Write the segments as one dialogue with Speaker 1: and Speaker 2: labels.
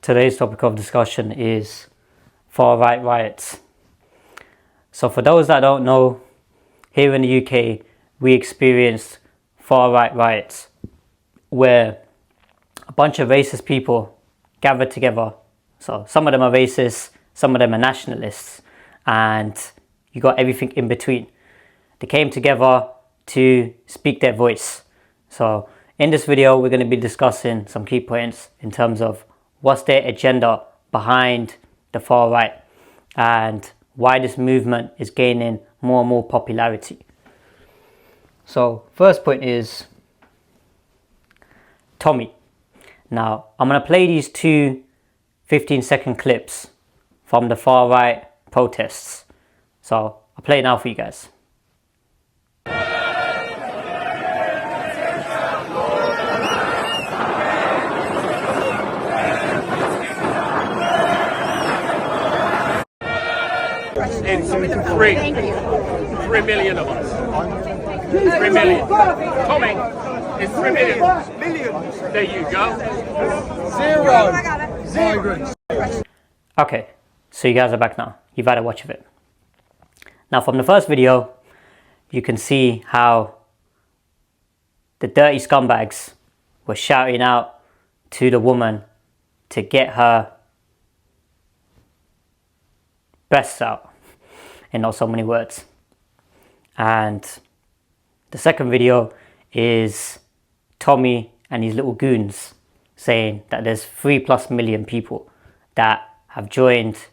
Speaker 1: Today's topic of discussion is far-right riots. So for those that don't know, here in the UK we experienced far-right riots where a bunch of racist people gathered together. So some of them are racist, some of them are nationalists, and you got everything in between. They came together to speak their voice. So in this video we're going to be discussing some key points in terms of what's their agenda behind the far right and why this movement is gaining more and more popularity. So first point is Tommy. Now I'm going to play these two 15-second clips from the far right protests. So I'll play it now for you guys.
Speaker 2: In 3 million of us. 3 million. Tommy, it's 3 million. Millions. There you go. Zero.
Speaker 1: Okay, so you guys are back now. You've had a watch of it. Now from the first video, you can see how the dirty scumbags were shouting out to the woman to get her breasts out, in not so many words. And the second video is Tommy and his little goons saying that there's 3+ million people that have joined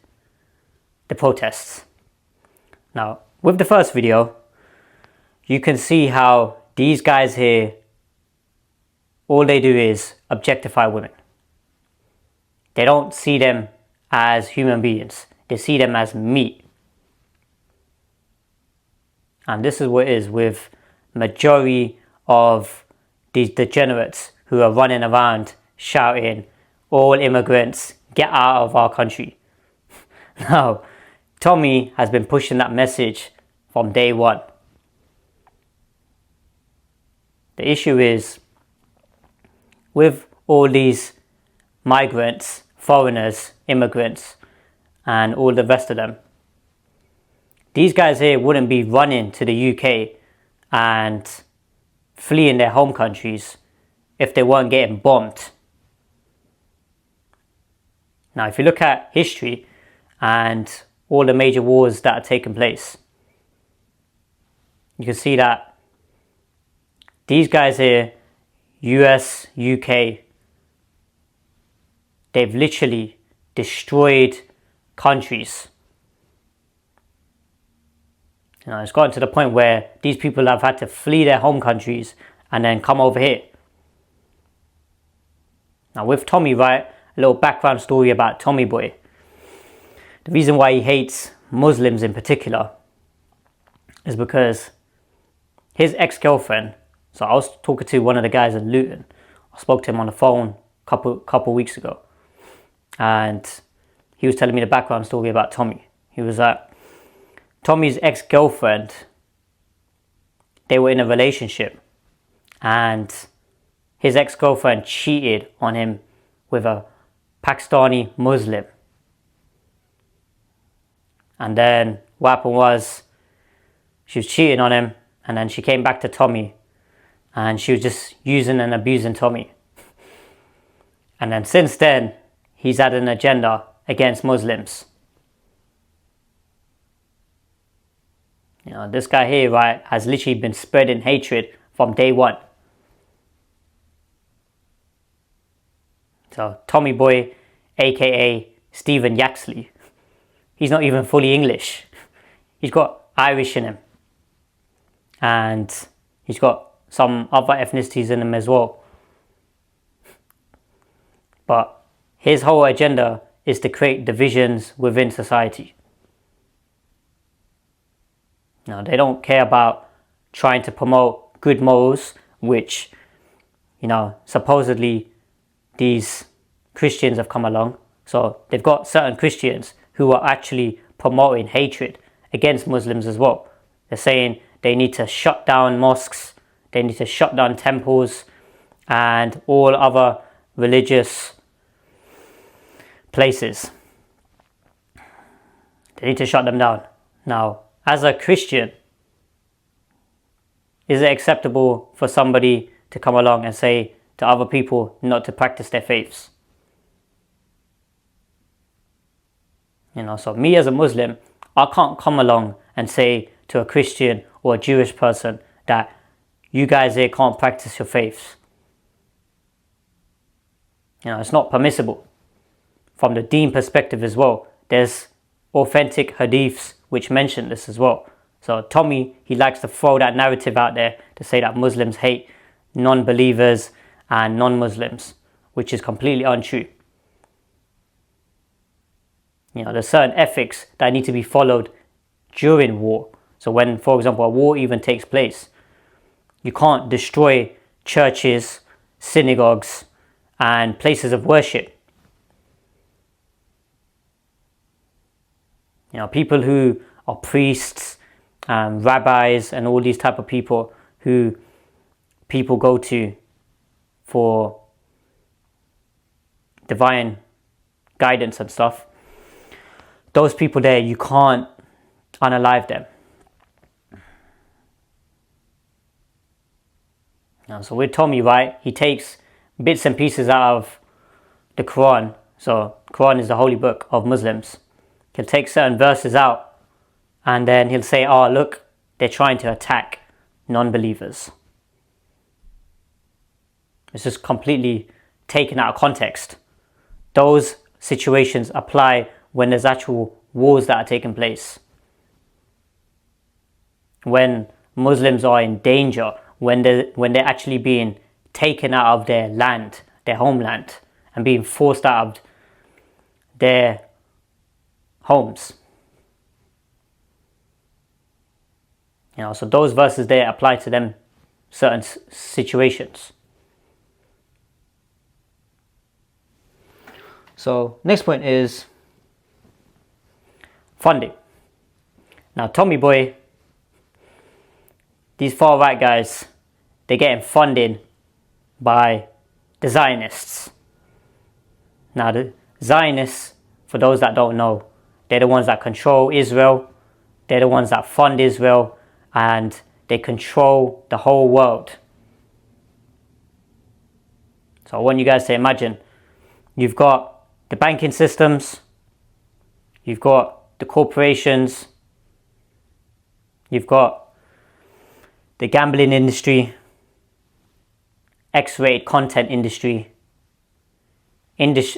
Speaker 1: the protests. Now with the first video, you can see how these guys here, all they do is objectify women. They don't see them as human beings. They see them as meat. And this is what it is with majority of these degenerates who are running around shouting, all immigrants, get out of our country. Now, Tommy has been pushing that message from day one. The issue is, with all these migrants, foreigners, immigrants, and all the rest of them, these guys here wouldn't be running to the UK and fleeing their home countries if they weren't getting bombed. Now if you look at history and all the major wars that have taken place, you can see that these guys here, US, UK, they've literally destroyed countries. You know, it's gotten to the point where these people have had to flee their home countries and then come over here. Now with Tommy, right, a little background story about Tommy boy. The reason why he hates Muslims in particular is because his ex-girlfriend, so I was talking to one of the guys in Luton. I spoke to him on the phone a couple weeks ago, and he was telling me the background story about Tommy. He was like, Tommy's ex-girlfriend, they were in a relationship and his ex-girlfriend cheated on him with a Pakistani Muslim. And then what happened was, she was cheating on him and then she came back to Tommy and she was just using and abusing Tommy. And then since then, he's had an agenda against Muslims. You know, this guy here, right, has literally been spreading hatred from day one. So Tommy boy, aka Stephen Yaxley, he's not even fully English. He's got Irish in him. And he's got some other ethnicities in him as well. But his whole agenda is to create divisions within society. Now, they don't care about trying to promote good morals, which, you know, supposedly these Christians have come along. So they've got certain Christians who are actually promoting hatred against Muslims as well. They're saying they need to shut down mosques, they need to shut down temples and all other religious places. They need to shut them down. Now, as a Christian, is it acceptable for somebody to come along and say to other people not to practice their faiths? So me as a Muslim, I can't come along and say to a Christian or a Jewish person that you guys here can't practice your faiths. It's not permissible. From the deen perspective as well, there's authentic hadiths which mention this as well. So Tommy, he likes to throw that narrative out there to say that Muslims hate non-believers and non-Muslims, which is completely untrue. There's certain ethics that need to be followed during war. So when, for example, a war even takes place, you can't destroy churches, synagogues, and places of worship. People who are priests, rabbis, and all these type of people who people go to for divine guidance and stuff, those people there, you can't unalive them. So with Tommy, right, he takes bits and pieces out of the Quran. So Quran is the holy book of Muslims. He'll take certain verses out and then he'll say, oh look, they're trying to attack non-believers. It's just completely taken out of context. Those situations apply when there's actual wars that are taking place. When Muslims are in danger, when they're actually being taken out of their land, their homeland, and being forced out of their homes. So those verses there apply to them certain situations. So next point is funding. Now Tommy boy, these far right guys, they're getting funded by the Zionists. Now the Zionists, for those that don't know, they're the ones that control Israel, they're the ones that fund Israel, and they control the whole world. So I want you guys to imagine, you've got the banking systems, you've got the corporations, you've got the gambling industry, X-rated content industry, interest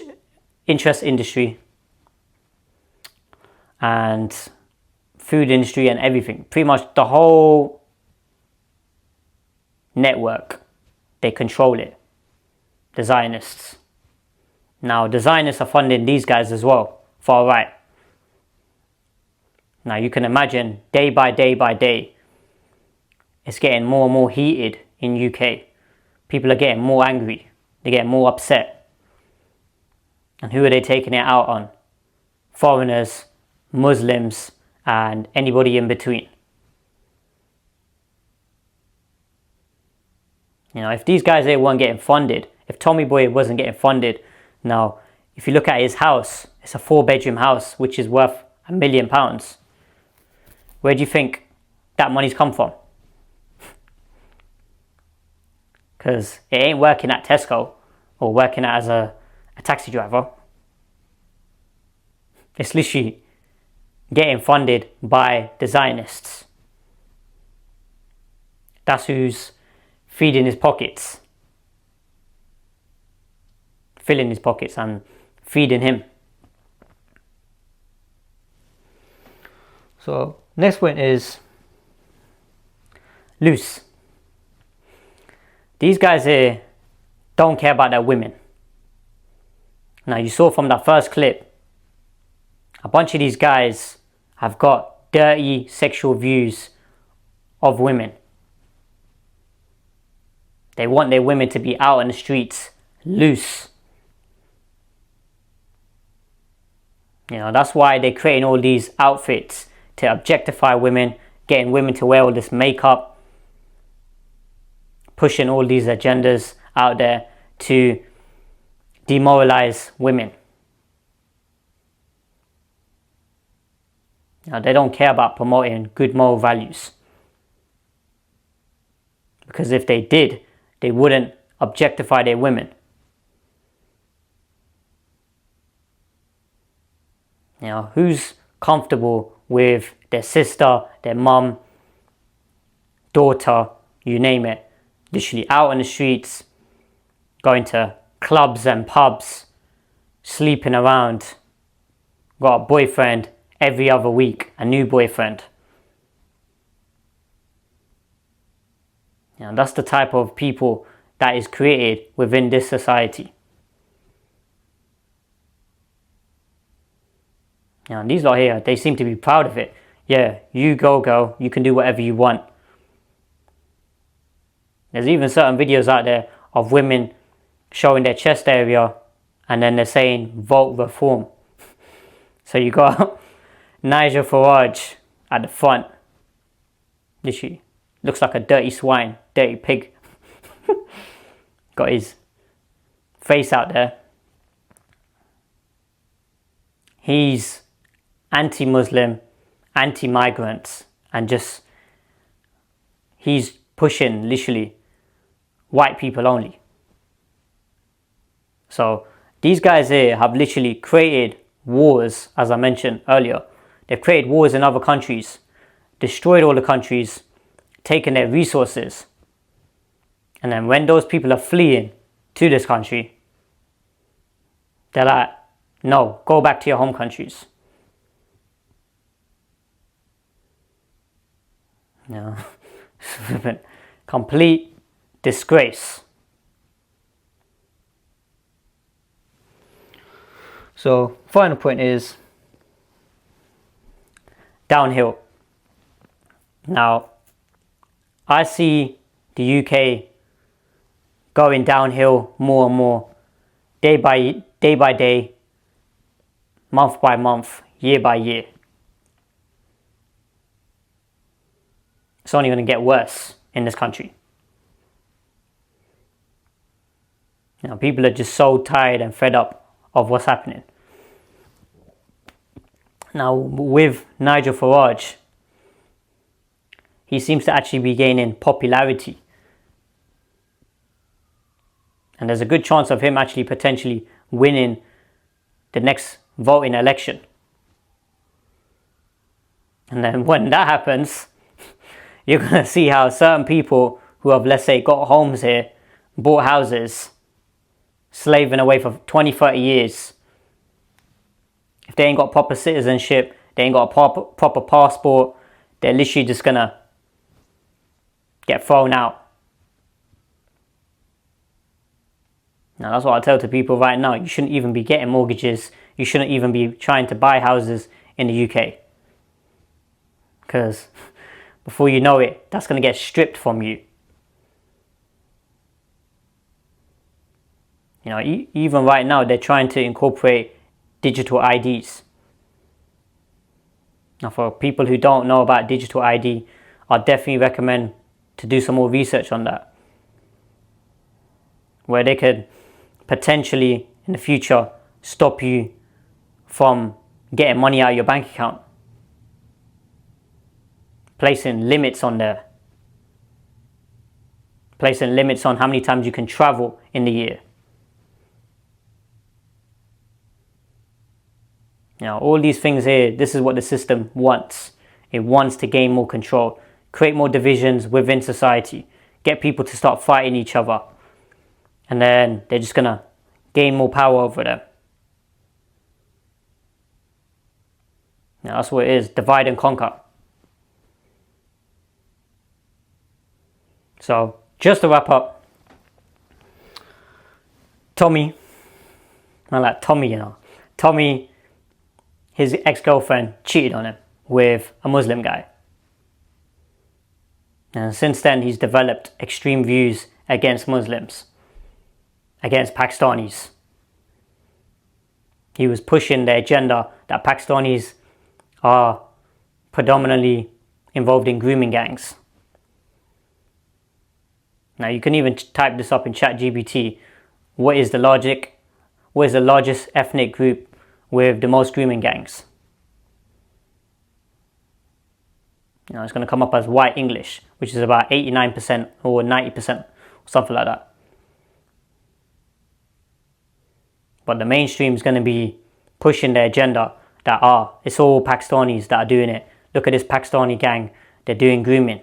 Speaker 1: industry, and food industry and everything. Pretty much the whole network, they control it. The Zionists. Now the Zionists are funding these guys as well, far right. Now you can imagine day by day by day, it's getting more and more heated in UK. People are getting more angry, they're getting more upset. And who are they taking it out on? Foreigners, Muslims, and anybody in between. If these guys here weren't getting funded, if Tommy Boy wasn't getting funded, now if you look at his house, it's a 4-bedroom house which is worth £1 million. Where do you think that money's come from? Because it ain't working at Tesco or working as a taxi driver. It's literally getting funded by the Zionists. That's who's feeding his pockets, filling his pockets and feeding him. So next point is loose. These guys here don't care about their women. Now you saw from that first clip, a bunch of these guys have got dirty sexual views of women. They want their women to be out in the streets, loose. That's why they're creating all these outfits to objectify women, getting women to wear all this makeup, pushing all these agendas out there to demoralize women. Now, they don't care about promoting good moral values. Because if they did, they wouldn't objectify their women. Who's comfortable with their sister, their mum, daughter, you name it, literally out on the streets, going to clubs and pubs, sleeping around, got a boyfriend every other week, a new boyfriend. That's the type of people that is created within this society. These lot here, they seem to be proud of it. Yeah, you go girl, you can do whatever you want. There's even certain videos out there of women showing their chest area and then they're saying vote reform. So you got Nigel Farage at the front. Literally looks like a dirty swine, dirty pig. Got his face out there. He's anti-Muslim, anti-migrants, and just he's pushing literally white people only. So these guys here have literally created wars, as I mentioned earlier. They've created wars in other countries, destroyed all the countries, taken their resources, and then when those people are fleeing to this country, they're like, no, go back to your home countries. Complete disgrace. So, final point is downhill. Now, I see the UK going downhill more and more, day by day, month by month, year by year. It's only going to get worse in this country. People are just so tired and fed up of what's happening. Now, with Nigel Farage, he seems to actually be gaining popularity. And there's a good chance of him actually potentially winning the next voting election. And then when that happens, you're going to see how certain people who have, let's say, got homes here, bought houses, slaving away for 20, 30 years, if they ain't got proper citizenship, they ain't got a proper passport, they're literally just going to get thrown out. Now, that's what I tell to people right now. You shouldn't even be getting mortgages. You shouldn't even be trying to buy houses in the UK. Because before you know it, that's going to get stripped from you. Even right now, they're trying to incorporate digital IDs. Now, for people who don't know about digital ID, I definitely recommend to do some more research on that. Where they could potentially, in the future, stop you from getting money out of your bank account. Placing limits on there. Placing limits on how many times you can travel in the year. All these things here, this is what the system wants. It wants to gain more control, create more divisions within society, get people to start fighting each other, and then they're just going to gain more power over them. That's what it is, divide and conquer. So, just to wrap up, Tommy, his ex-girlfriend cheated on him with a Muslim guy. And since then, he's developed extreme views against Muslims, against Pakistanis. He was pushing the agenda that Pakistanis are predominantly involved in grooming gangs. Now, you can even type this up in ChatGPT. What is the largest ethnic group with the most grooming gangs? It's going to come up as white English, which is about 89% or 90%, something like that. But the mainstream is going to be pushing the agenda that it's all Pakistanis that are doing it. Look at this Pakistani gang, they're doing grooming.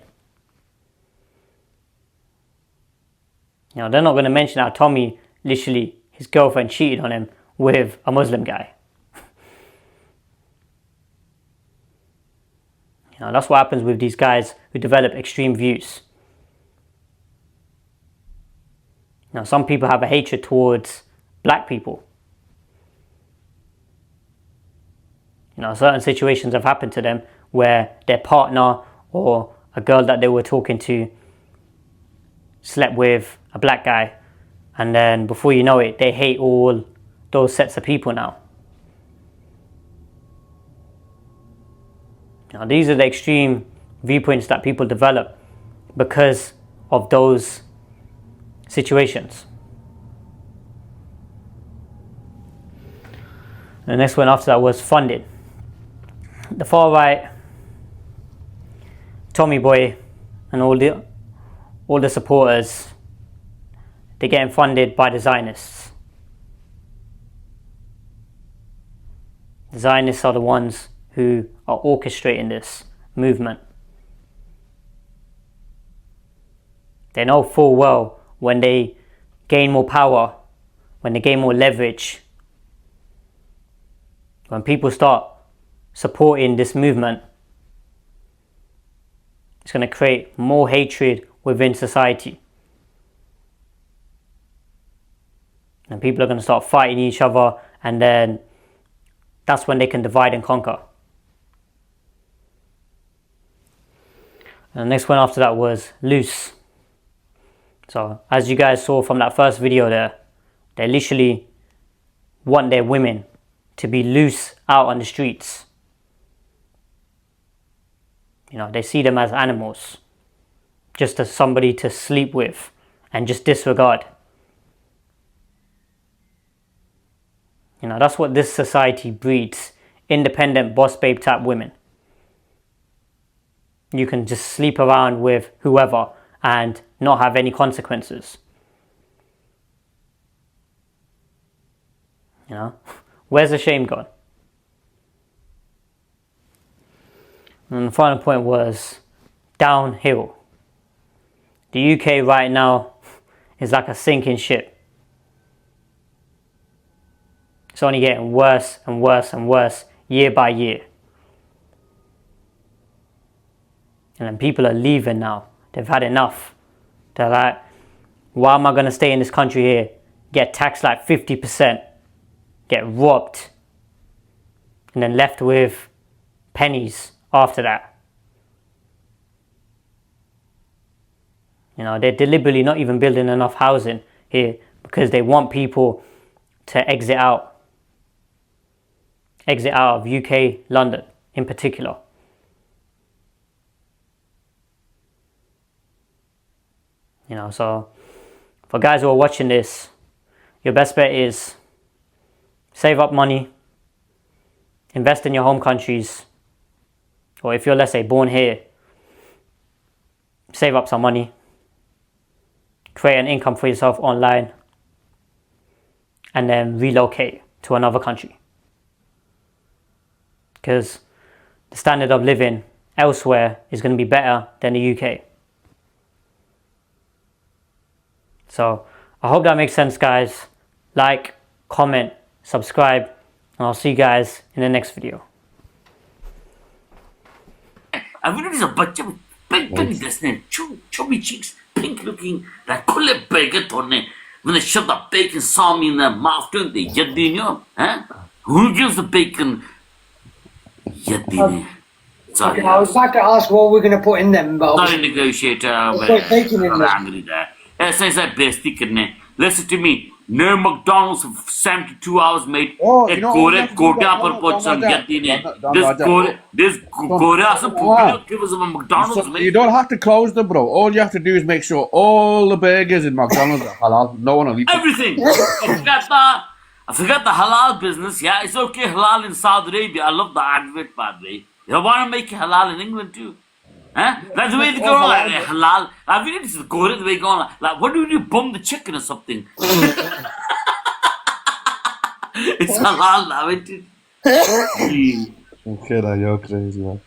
Speaker 1: They're not going to mention how Tommy, literally, his girlfriend cheated on him with a Muslim guy. That's what happens with these guys who develop extreme views. Some people have a hatred towards black people. Certain situations have happened to them where their partner or a girl that they were talking to slept with a black guy, and then before you know it, they hate all those sets of people now. These are the extreme viewpoints that people develop because of those situations. The next one after that was funding. The far right, Tommy Boy, and all the supporters, they're getting funded by the Zionists. The Zionists are the ones who are orchestrating this movement. They know full well when they gain more power, when they gain more leverage, when people start supporting this movement, it's going to create more hatred within society. And people are going to start fighting each other, and then that's when they can divide and conquer. And the next one after that was loose. So as you guys saw from that first video there, they literally want their women to be loose out on the streets. They see them as animals, just as somebody to sleep with and just disregard. That's what this society breeds, independent boss babe type women. You can just sleep around with whoever and not have any consequences. Where's the shame gone? And the final point was downhill. The UK right now is like a sinking ship. It's only getting worse and worse and worse year by year. And then people are leaving now. They've had enough. They're like, why am I going to stay in this country here, get taxed like 50%, get robbed, and then left with pennies after that? They're deliberately not even building enough housing here because they want people to exit out of UK, London in particular. So for guys who are watching this, your best bet is save up money, invest in your home countries, or if you're, let's say, born here, save up some money, create an income for yourself online, and then relocate to another country. Because the standard of living elsewhere is going to be better than the UK. So I hope that makes sense, guys. Like, comment, subscribe, and I'll see you guys in the next video.
Speaker 3: Everybody's a bunch of pink dressing, chubby cheeks, pink looking, like kulle bacon thorne. When they shove the bacon saw me in the mouth, don't they? Yaddino, huh? Who gives the bacon? Yaddine. Sorry.
Speaker 4: Okay, I was about to ask what we're going to put in them, but
Speaker 3: Not a negotiator.
Speaker 4: put bacon in
Speaker 3: I'm
Speaker 4: there.
Speaker 3: angry there. Since I besti karne. Listen to me. No McDonald's for 72 hours, mate.
Speaker 5: Oh,
Speaker 3: Ek
Speaker 5: you know,
Speaker 3: gore
Speaker 5: you have to
Speaker 3: koda
Speaker 5: do that.
Speaker 3: par
Speaker 5: No,
Speaker 3: pocham
Speaker 5: don't do
Speaker 3: yaddine.
Speaker 5: that. Don't do that.
Speaker 3: This gore asam pukino give us a McDonald's,
Speaker 5: So
Speaker 3: mate.
Speaker 5: you don't have to close them, bro. All you have to do is make sure all the burgers in McDonald's are halal. No one will eat them.
Speaker 3: Everything. I forgot the halal business. Yeah, it's okay halal in Saudi Arabia. I love the advert, by the way. You want to make it halal in England too? Huh? That's the way they go on, like halal. I mean, it's the way going on. Like, what do you do? Bomb the chicken or something? It's halal now, isn't it?
Speaker 5: Okay, now you're crazy, man.